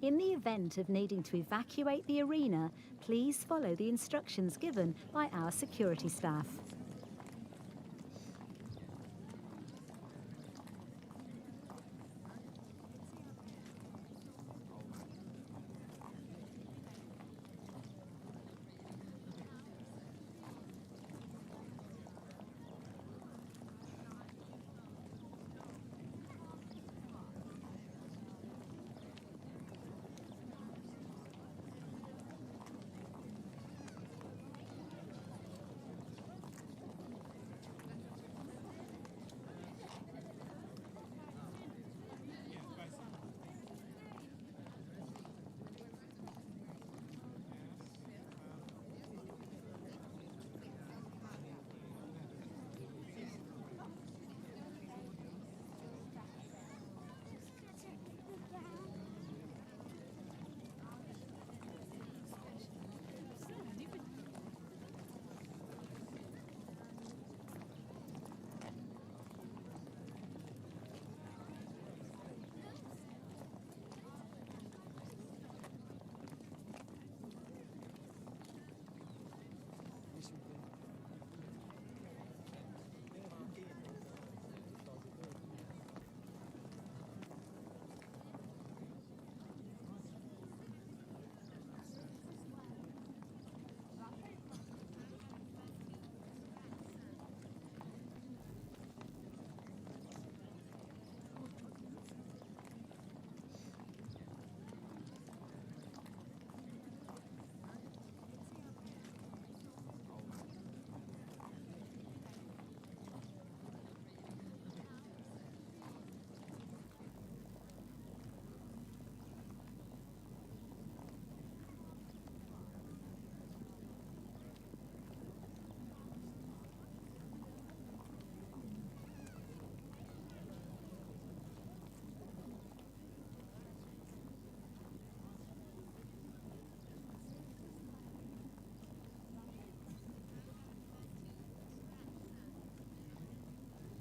In the event of needing to evacuate the arena, please follow the instructions given by our security staff.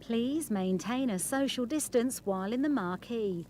Please maintain a social distance while in the marquee.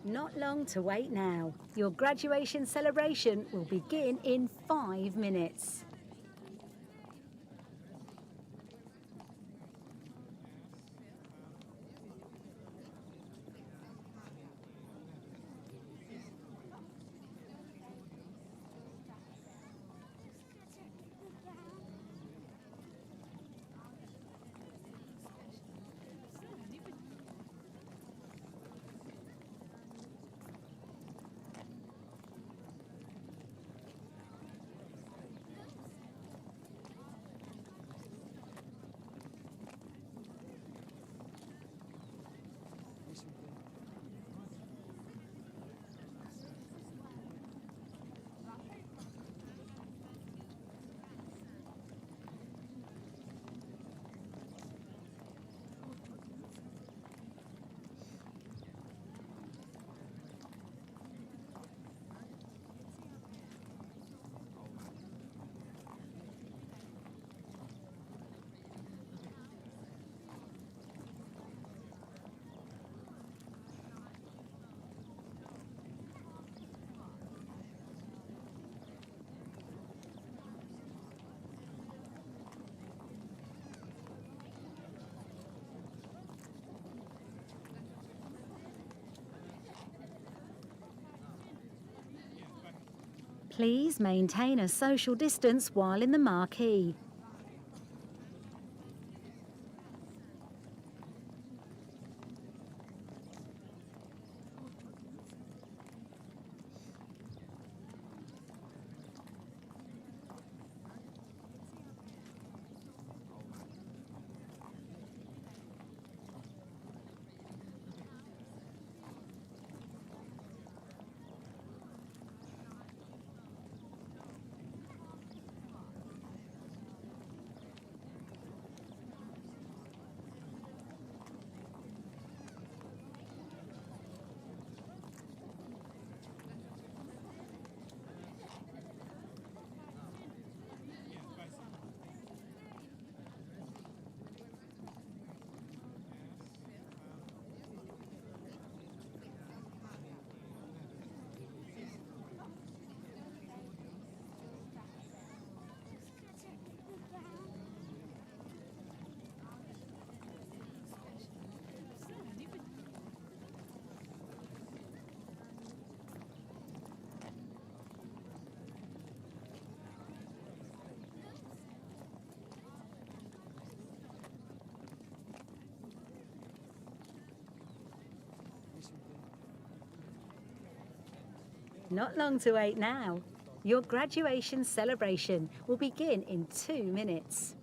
Not long to wait now. Your graduation celebration will begin in 5 minutes. Please maintain a social distance while in the marquee. Not long to wait now. Your graduation celebration will begin in 2 minutes.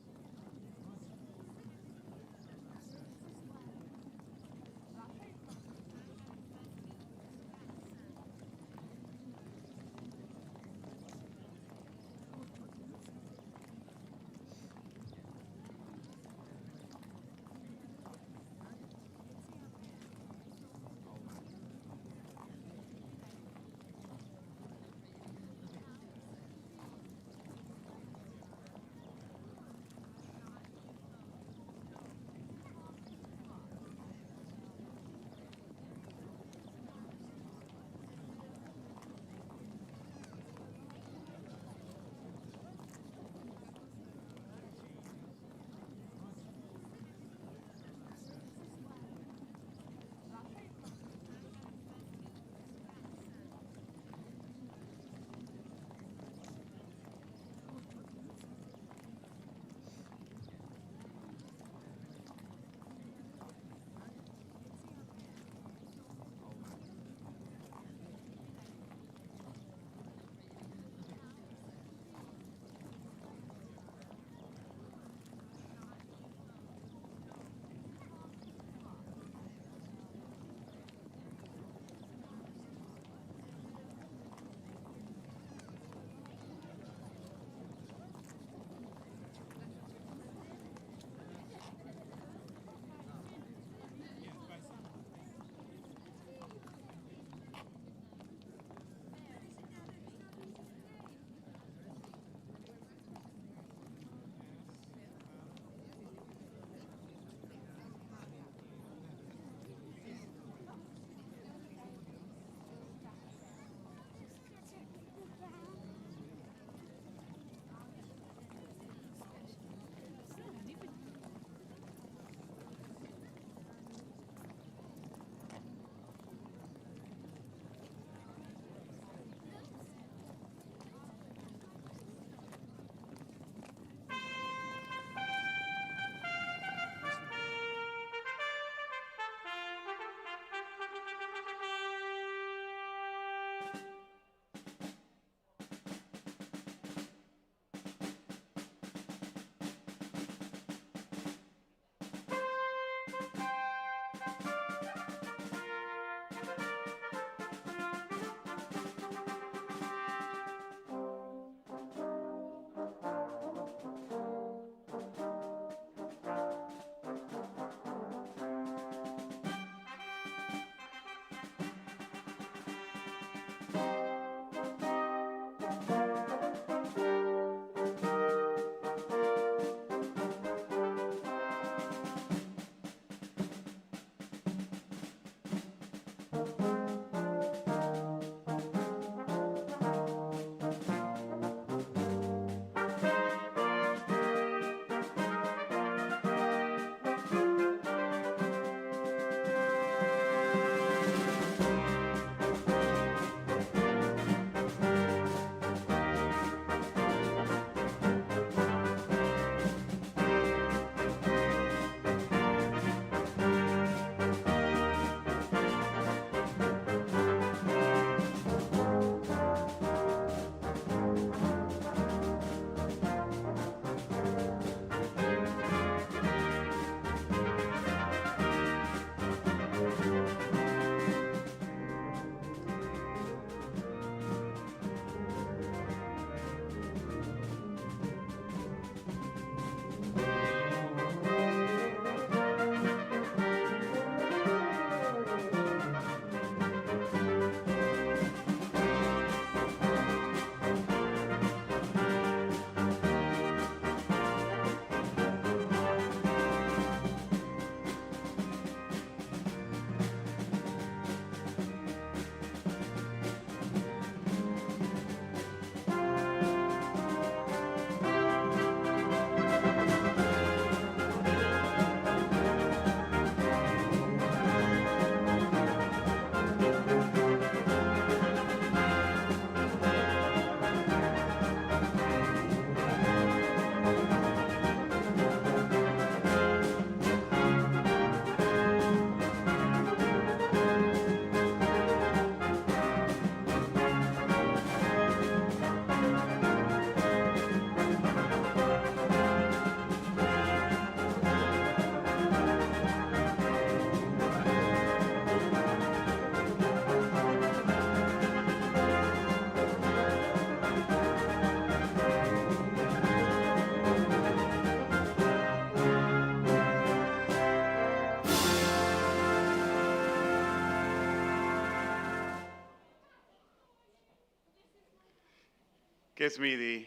gives me the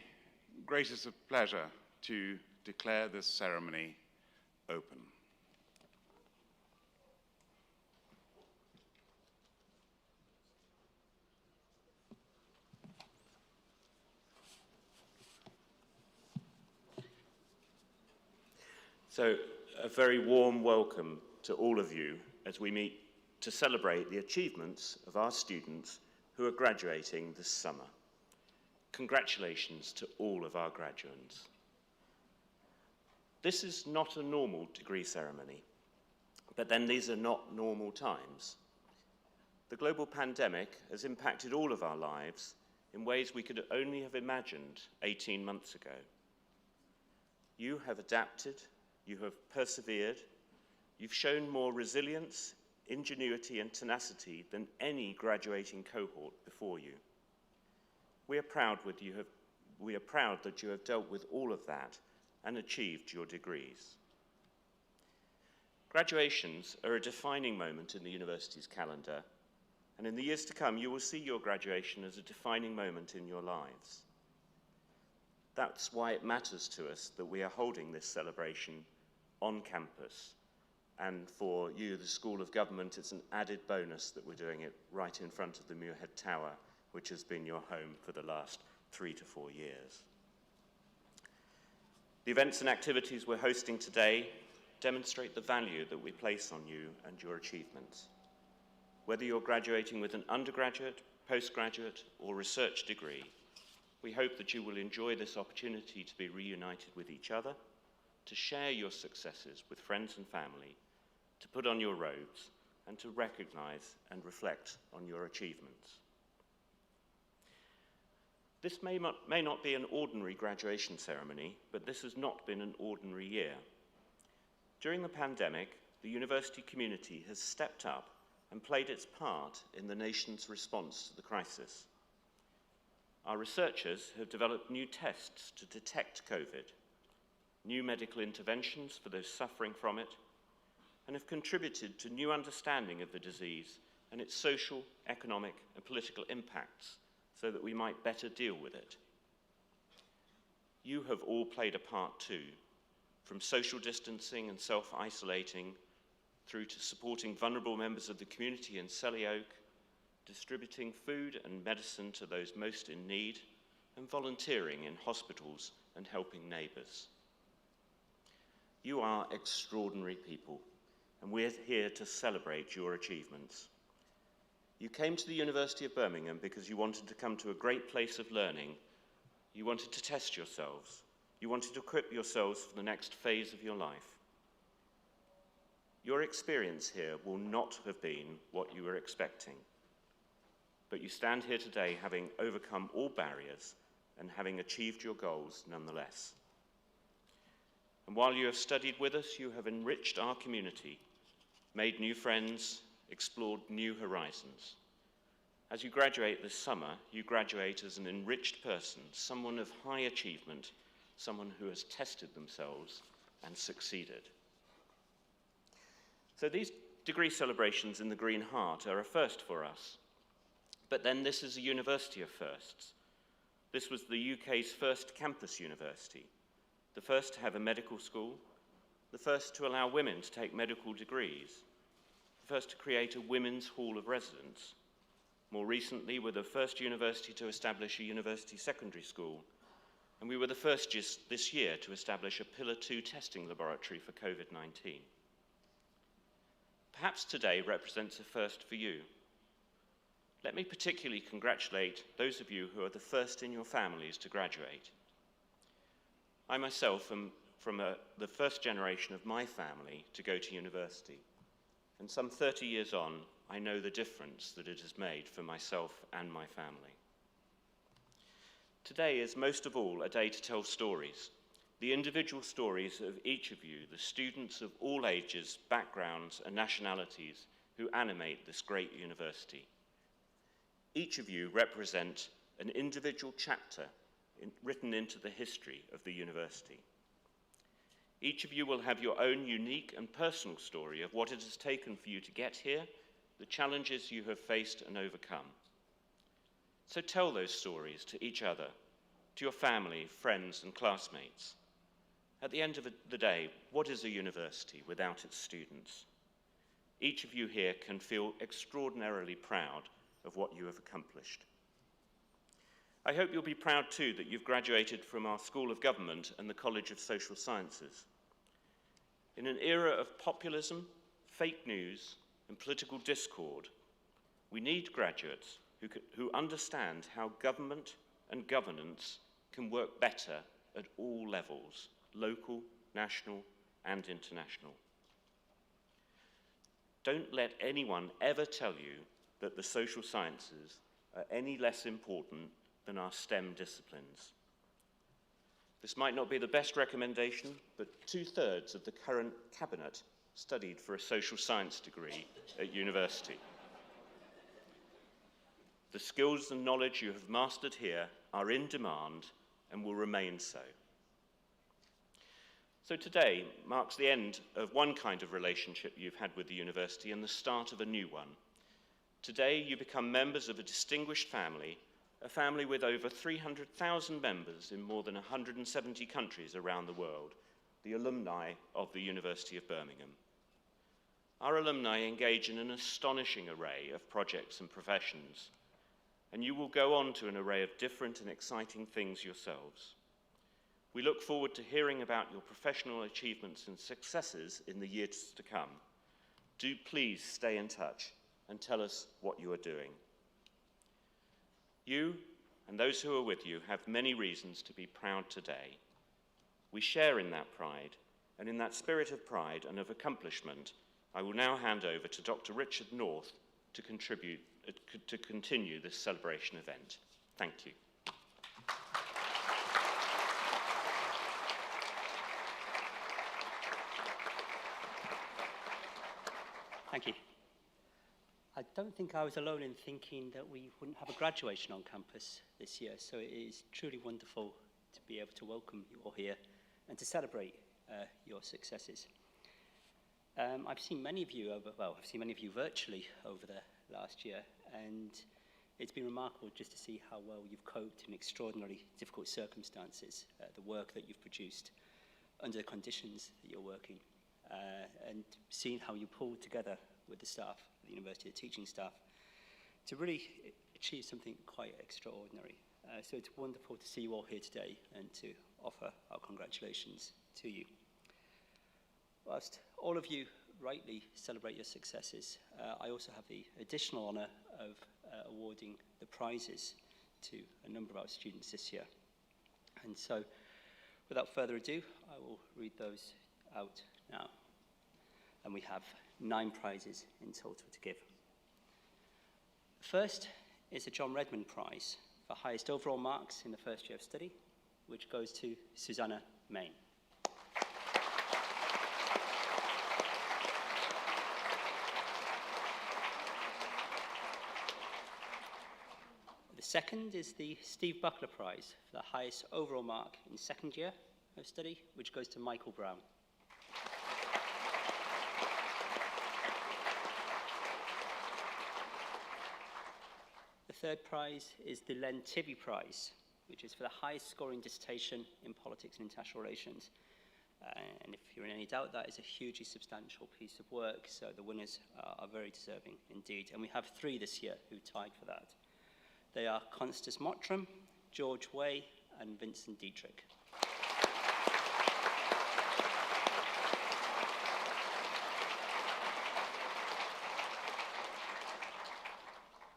greatest of pleasure to declare this ceremony open. So, a very warm welcome to all of you as we meet to celebrate the achievements of our students who are graduating this summer. Congratulations to all of our graduates. This is not a normal degree ceremony, but then these are not normal times. The global pandemic has impacted all of our lives in ways we could only have imagined 18 months ago. You have adapted, you have persevered, you've shown more resilience, ingenuity and tenacity than any graduating cohort before you. We are proud that you have dealt with all of that and achieved your degrees. Graduations are a defining moment in the university's calendar, and in the years to come, you will see your graduation as a defining moment in your lives. That's why it matters to us that we are holding this celebration on campus. And for you, the School of Government, it's an added bonus that we're doing it right in front of the Muirhead Tower, which has been your home for the last 3 to 4 years. The events and activities we're hosting today demonstrate the value that we place on you and your achievements. Whether you're graduating with an undergraduate, postgraduate, or research degree, we hope that you will enjoy this opportunity to be reunited with each other, to share your successes with friends and family, to put on your robes, and to recognize and reflect on your achievements. This may not be an ordinary graduation ceremony, but this has not been an ordinary year. During the pandemic, the university community has stepped up and played its part in the nation's response to the crisis. Our researchers have developed new tests to detect COVID, new medical interventions for those suffering from it, and have contributed to new understanding of the disease and its social, economic, and political impacts so that we might better deal with it. You have all played a part too, from social distancing and self-isolating through to supporting vulnerable members of the community in Selly Oak, distributing food and medicine to those most in need, and volunteering in hospitals and helping neighbours. You are extraordinary people, and we're here to celebrate your achievements. You came to the University of Birmingham because you wanted to come to a great place of learning. You wanted to test yourselves. You wanted to equip yourselves for the next phase of your life. Your experience here will not have been what you were expecting, but you stand here today having overcome all barriers and having achieved your goals nonetheless. And while you have studied with us, you have enriched our community, made new friends, explored new horizons. As you graduate this summer, you graduate as an enriched person, someone of high achievement, someone who has tested themselves and succeeded. So these degree celebrations in the Green Heart are a first for us. But then this is a university of firsts. This was the UK's first campus university, the first to have a medical school, the first to allow women to take medical degrees, the first to create a women's hall of residence. More recently, we're the first university to establish a university secondary school, and we were the first just this year to establish a Pillar 2 testing laboratory for COVID-19. Perhaps today represents a first for you. Let me particularly congratulate those of you who are the first in your families to graduate. I myself am from the first generation of my family to go to university, and some 30 years on, I know the difference that it has made for myself and my family. Today is most of all a day to tell stories, the individual stories of each of you, the students of all ages, backgrounds, and nationalities who animate this great university. Each of you represent an individual chapter written into the history of the university. Each of you will have your own unique and personal story of what it has taken for you to get here, the challenges you have faced and overcome. So tell those stories to each other, to your family, friends, and classmates. At the end of the day, what is a university without its students? Each of you here can feel extraordinarily proud of what you have accomplished. I hope you'll be proud too that you've graduated from our School of Government and the College of Social Sciences. In an era of populism, fake news, and political discord, we need graduates who understand how government and governance can work better at all levels, local, national, and international. Don't let anyone ever tell you that the social sciences are any less important than our STEM disciplines. This might not be the best recommendation, but 2/3 of the current cabinet studied for a social science degree at university. The skills and knowledge you have mastered here are in demand and will remain so. So today marks the end of one kind of relationship you've had with the university and the start of a new one. Today you become members of a distinguished family, a family with over 300,000 members in more than 170 countries around the world, the alumni of the University of Birmingham. Our alumni engage in an astonishing array of projects and professions, and you will go on to an array of different and exciting things yourselves. We look forward to hearing about your professional achievements and successes in the years to come. Do please stay in touch and tell us what you are doing. You and those who are with you have many reasons to be proud today. We share in that pride, and in that spirit of pride and of accomplishment, I will now hand over to Dr. Richard North to continue this celebration event. Thank you. Thank you. I don't think I was alone in thinking that we wouldn't have a graduation on campus this year, so it is truly wonderful to be able to welcome you all here and to celebrate your successes. I've seen many of you virtually over the last year, and it's been remarkable just to see how well you've coped in extraordinarily difficult circumstances, the work that you've produced under the conditions that you're working, and seeing how you pulled together with the staff, the university, the teaching staff, to really achieve something quite extraordinary. So it's wonderful to see you all here today and to offer our congratulations to you. Whilst all of you rightly celebrate your successes, I also have the additional honour of awarding the prizes to a number of our students this year. And so, without further ado, I will read those out now. And we have 9 prizes in total to give. First is the John Redmond Prize for highest overall marks in the first year of study, which goes to Susanna Main. The second is the Steve Buckler Prize for the highest overall mark in second year of study, which goes to Michael Brown. The third prize is the Len Tivy Prize, which is for the highest scoring dissertation in politics and international relations. And if you're in any doubt, that is a hugely substantial piece of work, so the winners are very deserving indeed. And we have 3 this year who tied for that. They are Constance Mottram, George Way, and Vincent Dietrich.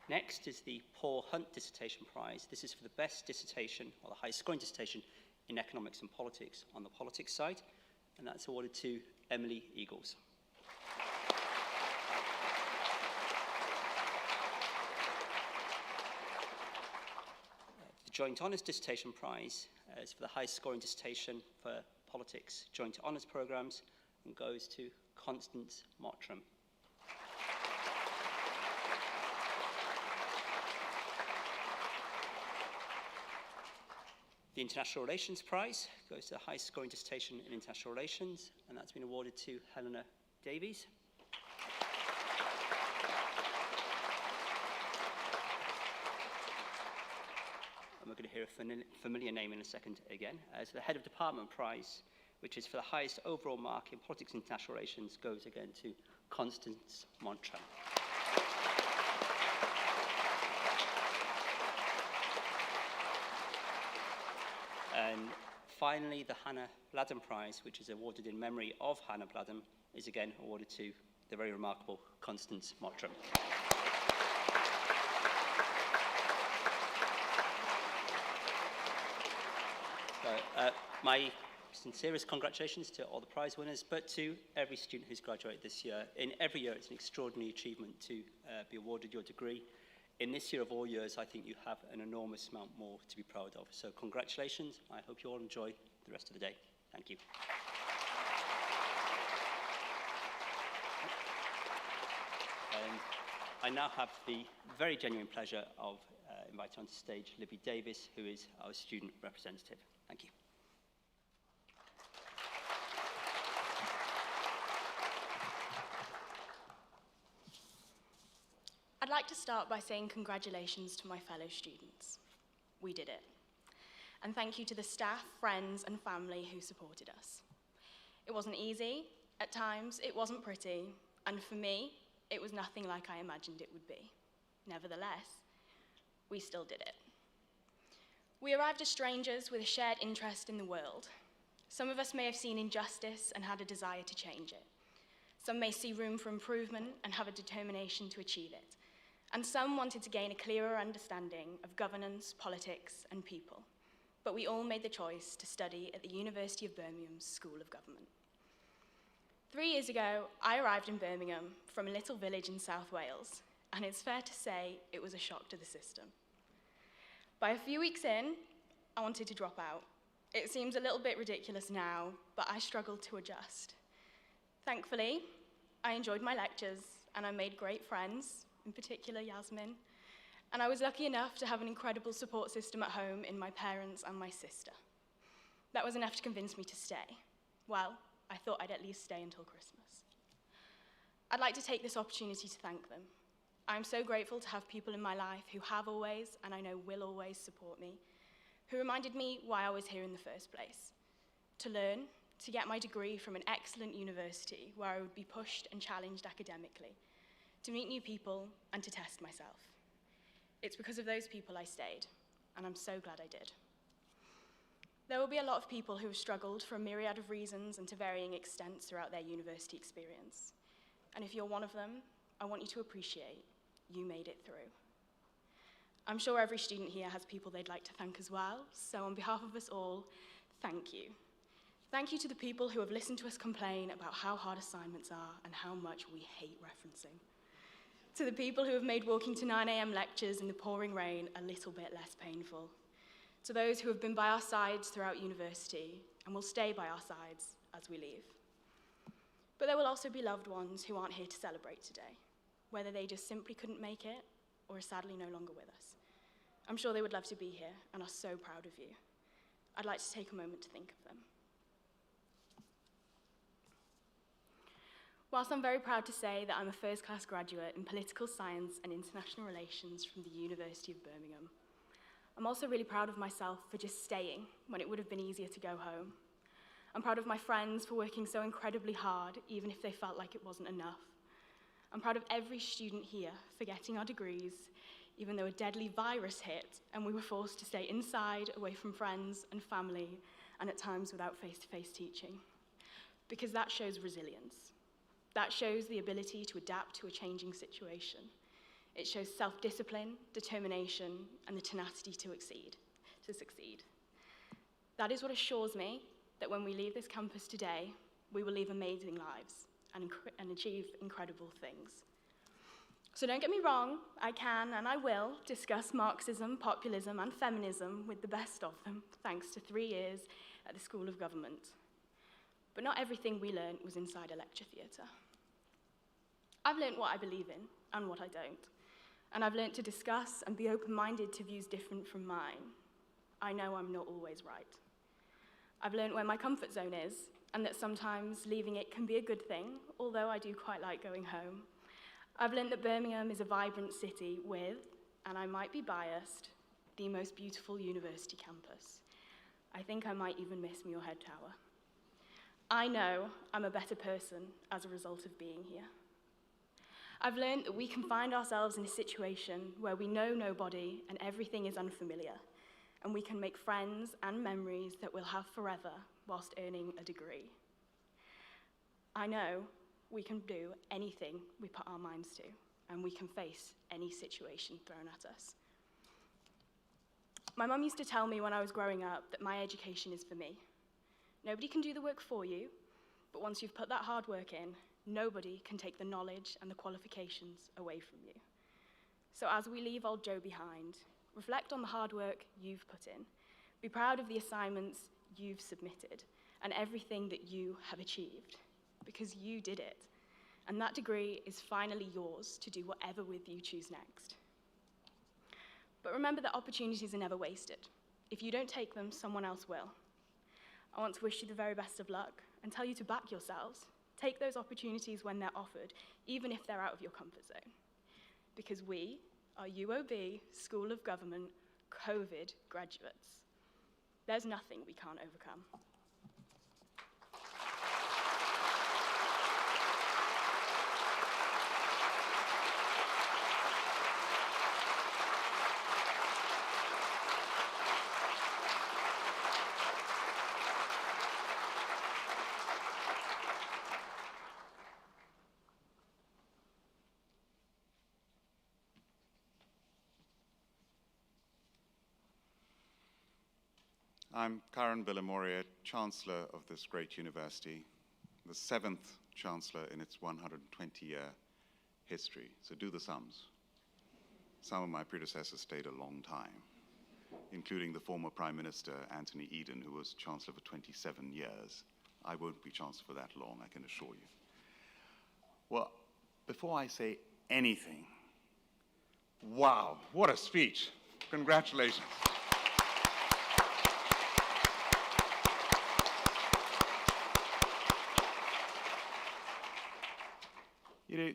Next is the Paul Hunt Dissertation Prize. This is for the best dissertation, or the highest scoring dissertation, in economics and politics on the politics side, and that's awarded to Emily Eagles. The Joint Honours Dissertation Prize is for the highest scoring dissertation for politics joint honours programmes and goes to Constance Mottram. The International Relations Prize goes to the highest scoring dissertation in international relations, and that's been awarded to Helena Davies. we're going to hear a familiar name in a second again, as the Head of Department Prize, which is for the highest overall mark in politics and international relations, goes again to Constance Montran. And finally, the Hannah Bladden Prize, which is awarded in memory of Hannah Bladden, is again awarded to the very remarkable Constance Montran. So, my sincerest congratulations to all the prize winners, but to every student who's graduated this year. In every year, it's an extraordinary achievement to be awarded your degree. In this year of all years, I think you have an enormous amount more to be proud of. So congratulations. I hope you all enjoy the rest of the day. Thank you. And I now have the very genuine pleasure of inviting onto stage Libby Davis, who is our student representative. Thank you. I'd like to start by saying congratulations to my fellow students. We did it. And thank you to the staff, friends, and family who supported us. It wasn't easy. At times, it wasn't pretty. And for me, it was nothing like I imagined it would be. Nevertheless, we still did it. We arrived as strangers with a shared interest in the world. Some of us may have seen injustice and had a desire to change it. Some may see room for improvement and have a determination to achieve it. And some wanted to gain a clearer understanding of governance, politics, and people. But we all made the choice to study at the University of Birmingham's School of Government. 3 years ago, I arrived in Birmingham from a little village in South Wales, and it's fair to say it was a shock to the system. By a few weeks in, I wanted to drop out. It seems a little bit ridiculous now, but I struggled to adjust. Thankfully, I enjoyed my lectures, and I made great friends, in particular Yasmin, and I was lucky enough to have an incredible support system at home in my parents and my sister. That was enough to convince me to stay. Well, I thought I'd at least stay until Christmas. I'd like to take this opportunity to thank them. I'm so grateful to have people in my life who have always, and I know will always, support me, who reminded me why I was here in the first place. To learn, to get my degree from an excellent university where I would be pushed and challenged academically, to meet new people, and to test myself. It's because of those people I stayed, and I'm so glad I did. There will be a lot of people who have struggled for a myriad of reasons and to varying extents throughout their university experience. And if you're one of them, I want you to appreciate you made it through. I'm sure every student here has people they'd like to thank as well, so on behalf of us all, thank you. Thank you to the people who have listened to us complain about how hard assignments are and how much we hate referencing. To the people who have made walking to 9 a.m. lectures in the pouring rain a little bit less painful. To those who have been by our sides throughout university and will stay by our sides as we leave. But there will also be loved ones who aren't here to celebrate today, whether they just simply couldn't make it or are sadly no longer with us. I'm sure they would love to be here and are so proud of you. I'd like to take a moment to think of them. Whilst I'm very proud to say that I'm a first-class graduate in political science and international relations from the University of Birmingham, I'm also really proud of myself for just staying when it would have been easier to go home. I'm proud of my friends for working so incredibly hard, even if they felt like it wasn't enough. I'm proud of every student here for getting our degrees, even though a deadly virus hit and we were forced to stay inside, away from friends and family, and at times without face-to-face teaching. Because that shows resilience. That shows the ability to adapt to a changing situation. It shows self-discipline, determination, and the tenacity to succeed. That is what assures me that when we leave this campus today, we will live amazing lives and achieve incredible things. So don't get me wrong, I can and I will discuss Marxism, populism, and feminism with the best of them, thanks to 3 years at the School of Government. But not everything we learned was inside a lecture theatre. I've learned what I believe in and what I don't. And I've learned to discuss and be open-minded to views different from mine. I know I'm not always right. I've learned where my comfort zone is, and that sometimes leaving it can be a good thing, although I do quite like going home. I've learned that Birmingham is a vibrant city with, and I might be biased, the most beautiful university campus. I think I might even miss Muir Head Tower. I know I'm a better person as a result of being here. I've learned that we can find ourselves in a situation where we know nobody and everything is unfamiliar, and we can make friends and memories that we'll have forever whilst earning a degree. I know we can do anything we put our minds to, and we can face any situation thrown at us. My mum used to tell me when I was growing up that my education is for me. Nobody can do the work for you, but once you've put that hard work in, nobody can take the knowledge and the qualifications away from you. So as we leave old Joe behind, reflect on the hard work you've put in. Be proud of the assignments you've submitted and everything that you have achieved, because you did it. And that degree is finally yours to do whatever with you choose next. But remember that opportunities are never wasted. If you don't take them, someone else will. I want to wish you the very best of luck and tell you to back yourselves. Take those opportunities when they're offered, even if they're out of your comfort zone. Because we are UOB School of Government COVID graduates. There's nothing we can't overcome. I'm Karen Villamoria, Chancellor of this great university, the 7th Chancellor in its 120-year history. So do the sums. Some of my predecessors stayed a long time, including the former Prime Minister, Anthony Eden, who was Chancellor for 27 years. I won't be Chancellor for that long, I can assure you. Well, before I say anything, wow, what a speech. Congratulations. You know,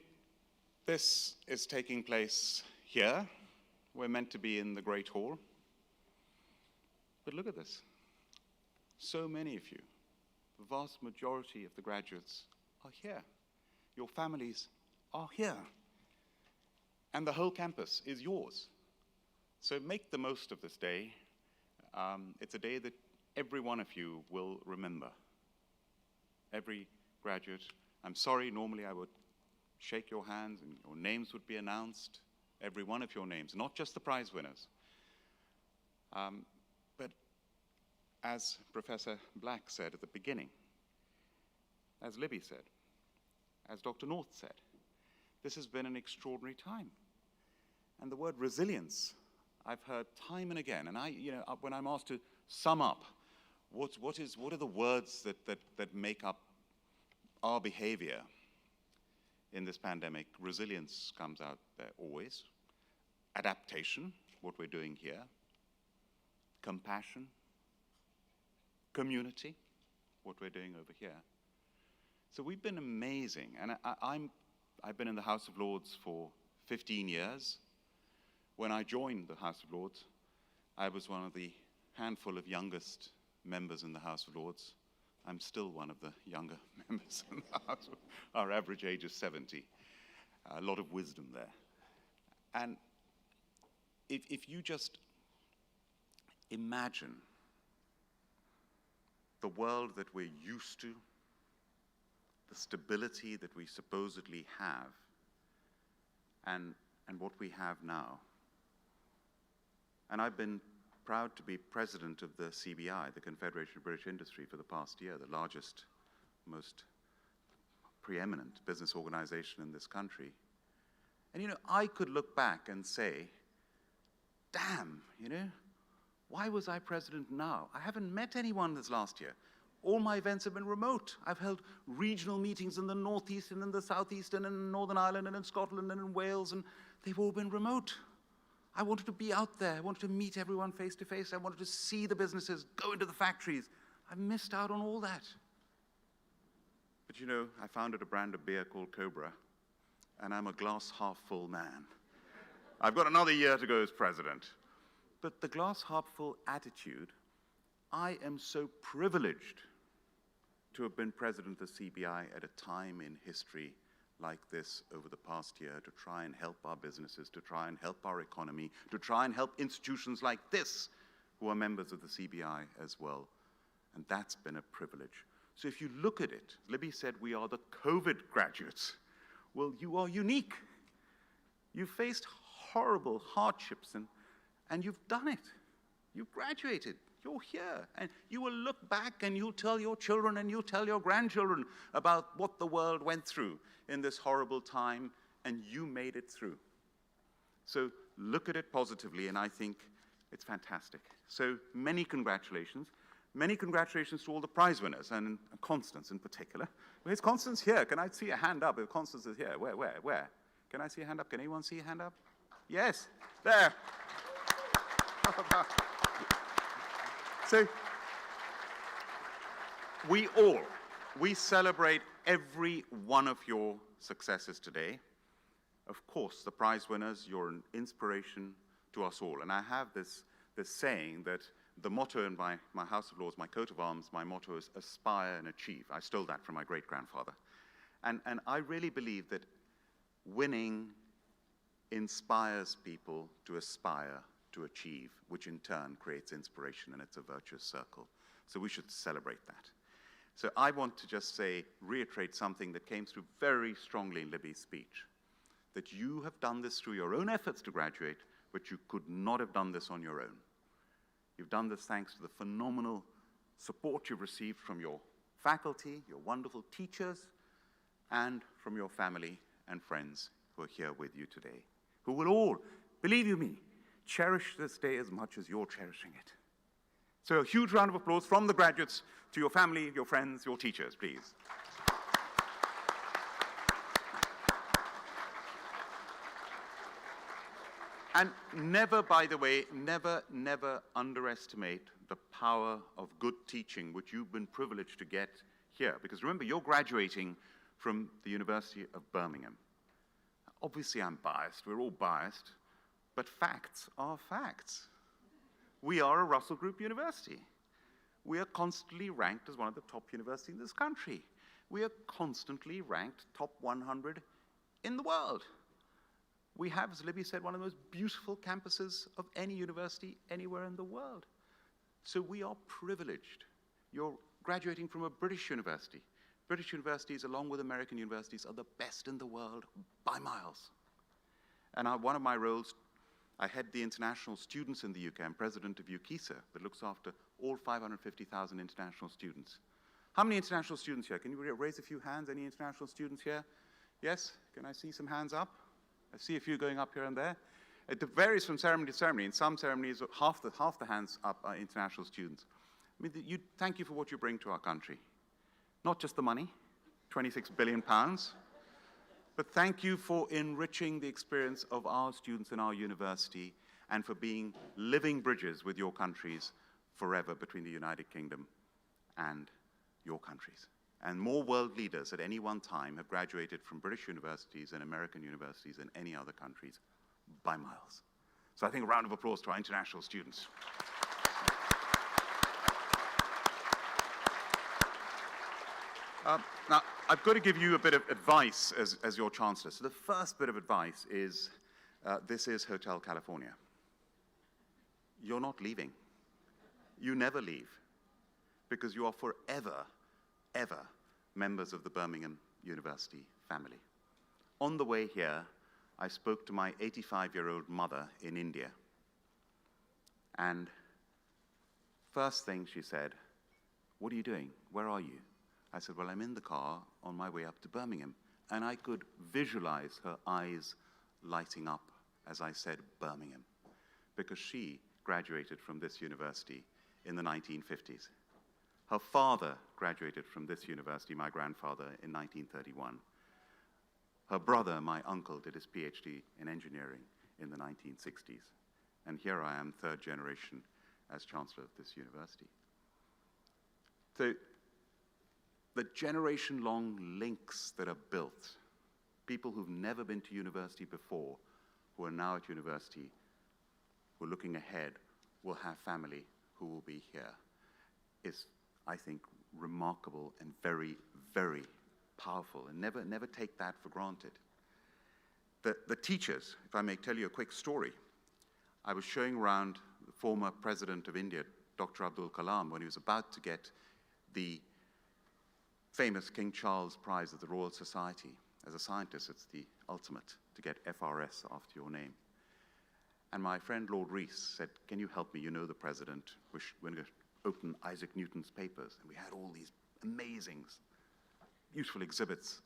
this is taking place here. We're meant to be in the Great Hall. But look at this. So many of you, the vast majority of the graduates are here. Your families are here. And the whole campus is yours. So make the most of this day. It's a day that every one of you will remember. Every graduate. I'm sorry, normally I would shake your hands and your names would be announced, every one of your names, not just the prize winners. But as Professor Black said at the beginning, as Libby said, as Dr. North said, this has been an extraordinary time. And the word resilience, I've heard time and again, and when I'm asked to sum up, what are the words that make up our behavior in this pandemic? Resilience comes out there always. Adaptation, what we're doing here. Compassion. Community, what we're doing over here. So we've been amazing. And I've been in the House of Lords for 15 years. When I joined the House of Lords, I was one of the handful of youngest members in the House of Lords. I'm still one of the younger members in the House. Our average age is 70. A lot of wisdom there. And if you just imagine the world that we're used to, the stability that we supposedly have, and what we have now. And I've been proud to be president of the CBI, the Confederation of British Industry, for the past year, the largest, most preeminent business organization in this country. And I could look back and say, damn, why was I president now? I haven't met anyone this last year. All my events have been remote. I've held regional meetings in the Northeast and in the Southeast and in Northern Ireland and in Scotland and in Wales, and they've all been remote. I wanted to be out there. I wanted to meet everyone face to face. I wanted to see the businesses, go into the factories. I've missed out on all that. But I founded a brand of beer called Cobra, and I'm a glass half full man. I've got another year to go as president. But the glass half full attitude, I am so privileged to have been president of the CBI at a time in history like this over the past year, to try and help our businesses, to try and help our economy, to try and help institutions like this who are members of the CBI as well. And that's been a privilege. So if you look at it, Libby said we are the COVID graduates. Well, you are unique. You've faced horrible hardships and you've done it. You've graduated. You're here. And you will look back and you'll tell your children and you'll tell your grandchildren about what the world went through in this horrible time, and you made it through. So look at it positively, and I think it's fantastic. So many congratulations. Many congratulations to all the prize winners, and Constance in particular. Where's Constance? Here. Can I see a hand up if Constance is here? Where? Can I see a hand up? Can anyone see a hand up? Yes, there. So, we celebrate every one of your successes today. Of course, the prize winners, you're an inspiration to us all. And I have this saying that the motto in my House of Lords, my coat of arms, my motto is aspire and achieve. I stole that from my great-grandfather. And I really believe that winning inspires people to aspire to achieve, which in turn creates inspiration, and it's a virtuous circle. So we should celebrate that. So I want to just reiterate something that came through very strongly in Libby's speech, that you have done this through your own efforts to graduate, but you could not have done this on your own. You've done this thanks to the phenomenal support you've received from your faculty, your wonderful teachers, and from your family and friends who are here with you today, who will all, believe you me, cherish this day as much as you're cherishing it. So a huge round of applause from the graduates to your family, your friends, your teachers, please. And never, by the way, never underestimate the power of good teaching, which you've been privileged to get here. Because remember, you're graduating from the University of Birmingham. Obviously, I'm biased. We're all biased. But facts are facts. We are a Russell Group university. We are constantly ranked as one of the top universities in this country. We are constantly ranked top 100 in the world. We have, as Libby said, one of the most beautiful campuses of any university anywhere in the world. So we are privileged. You're graduating from a British university. British universities, along with American universities, are the best in the world by miles. And one of my roles, I head the international students in the UK. I'm president of UKISA, that looks after all 550,000 international students. How many international students here? Can you raise a few hands? Any international students here? Yes? Can I see some hands up? I see a few going up here and there. It varies from ceremony to ceremony. In some ceremonies, half the hands up are international students. I mean, thank you for what you bring to our country. Not just the money, £26 billion, but thank you for enriching the experience of our students in our university and for being living bridges with your countries forever between the United Kingdom and your countries. And more world leaders at any one time have graduated from British universities and American universities and any other countries by miles. So I think a round of applause to our international students. Now, I've got to give you a bit of advice as your Chancellor. So the first bit of advice is, this is Hotel California. You're not leaving. You never leave, because you are forever, ever members of the Birmingham University family. On the way here, I spoke to my 85-year-old mother in India. And first thing she said, "What are you doing? Where are you?" I said, "Well, I'm in the car on my way up to Birmingham." And I could visualize her eyes lighting up as I said Birmingham, because she graduated from this university in the 1950s. Her father graduated from this university, my grandfather, in 1931. Her brother, my uncle, did his PhD in engineering in the 1960s. And here I am, third generation, as Chancellor of this university. So the generation-long links that are built, people who've never been to university before, who are now at university, who are looking ahead, will have family who will be here is, I think, remarkable and very, very powerful, and never take that for granted. The teachers, if I may tell you a quick story, I was showing around the former President of India, Dr. Abdul Kalam, when he was about to get the famous King Charles Prize of the Royal Society. As a scientist, it's the ultimate to get FRS after your name. And my friend Lord Rees said, "Can you help me? You know the president. We're going to open Isaac Newton's papers." And we had all these amazing, beautiful exhibits.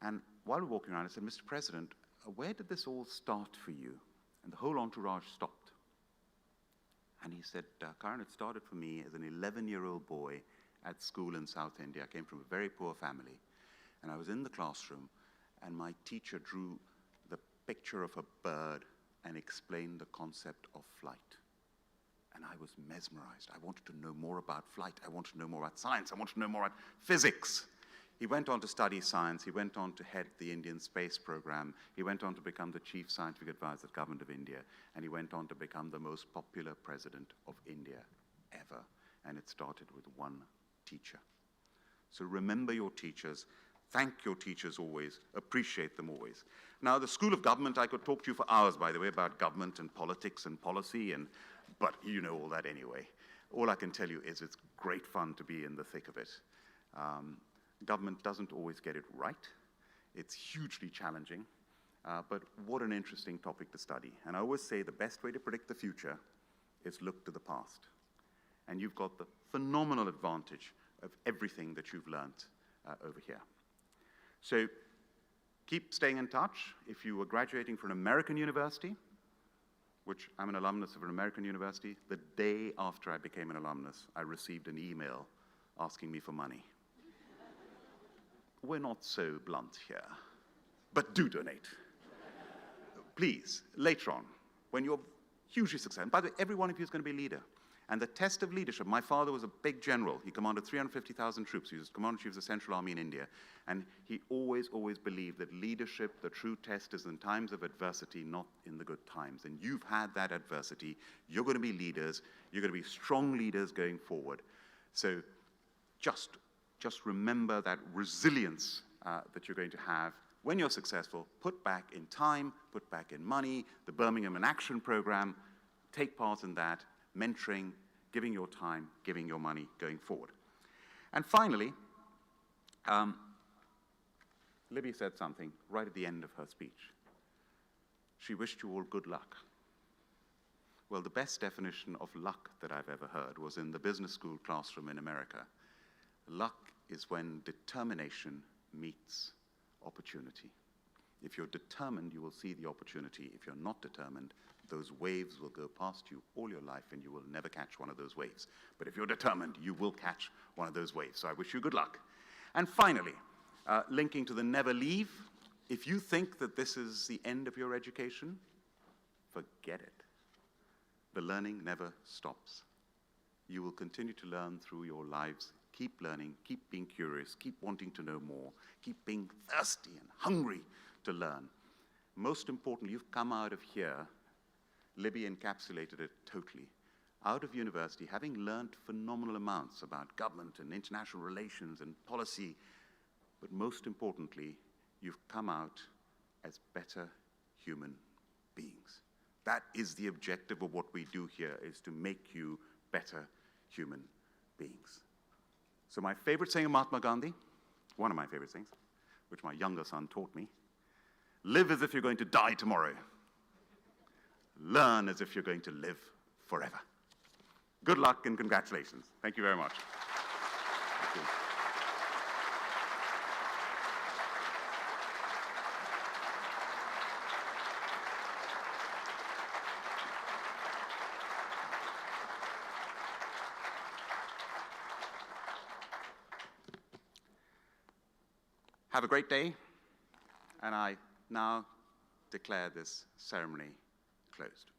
And while we were walking around, I said, "Mr. President, where did this all start for you?" And the whole entourage stopped. And he said, "Karan, it started for me as an 11-year-old boy at school in South India. I came from a very poor family. And I was in the classroom, and my teacher drew the picture of a bird and explained the concept of flight. And I was mesmerized. I wanted to know more about flight. I wanted to know more about science. I wanted to know more about physics." He went on to study science. He went on to head the Indian space program. He went on to become the chief scientific advisor of the government of India. And he went on to become the most popular president of India ever. And it started with one teacher. So remember your teachers. Thank your teachers always. Appreciate them always. Now, the School of Government, I could talk to you for hours, by the way, about government and politics and policy, but you know all that anyway. All I can tell you is it's great fun to be in the thick of it. Government doesn't always get it right. It's hugely challenging, but what an interesting topic to study. And I always say the best way to predict the future is look to the past. And you've got the phenomenal advantage of everything that you've learned over here. So keep staying in touch. If you were graduating from an American university, which I'm an alumnus of an American university, the day after I became an alumnus, I received an email asking me for money. We're not so blunt here, but do donate. Please, later on, when you're hugely successful. By the way, every one of you is going to be a leader. And the test of leadership, my father was a big general. He commanded 350,000 troops. He was commander-in-chief of the Central Army in India. And he always believed that leadership, the true test, is in times of adversity, not in the good times. And you've had that adversity. You're going to be leaders. You're going to be strong leaders going forward. So just remember that resilience that you're going to have when you're successful. Put back in time, put back in money, the Birmingham in Action program. Take part in that. Mentoring, giving your time, giving your money going forward. And finally, Libby said something right at the end of her speech. She wished you all good luck. Well, the best definition of luck that I've ever heard was in the business school classroom in America. Luck is when determination meets opportunity. If you're determined, you will see the opportunity. If you're not determined, those waves will go past you all your life and you will never catch one of those waves. But if you're determined, you will catch one of those waves. So I wish you good luck. And finally, linking to the never leave, if you think that this is the end of your education, forget it. The learning never stops. You will continue to learn through your lives. Keep learning, keep being curious, keep wanting to know more, keep being thirsty and hungry to learn. Most importantly, you've come out of here, Libby encapsulated it totally, out of university, having learned phenomenal amounts about government and international relations and policy, but most importantly, you've come out as better human beings. That is the objective of what we do here, is to make you better human beings. So my favorite saying of Mahatma Gandhi, one of my favorite sayings, which my younger son taught me, live as if you're going to die tomorrow. Learn as if you're going to live forever. Good luck and congratulations. Thank you very much. Thank you. Have a great day, and I now declare this ceremony closed.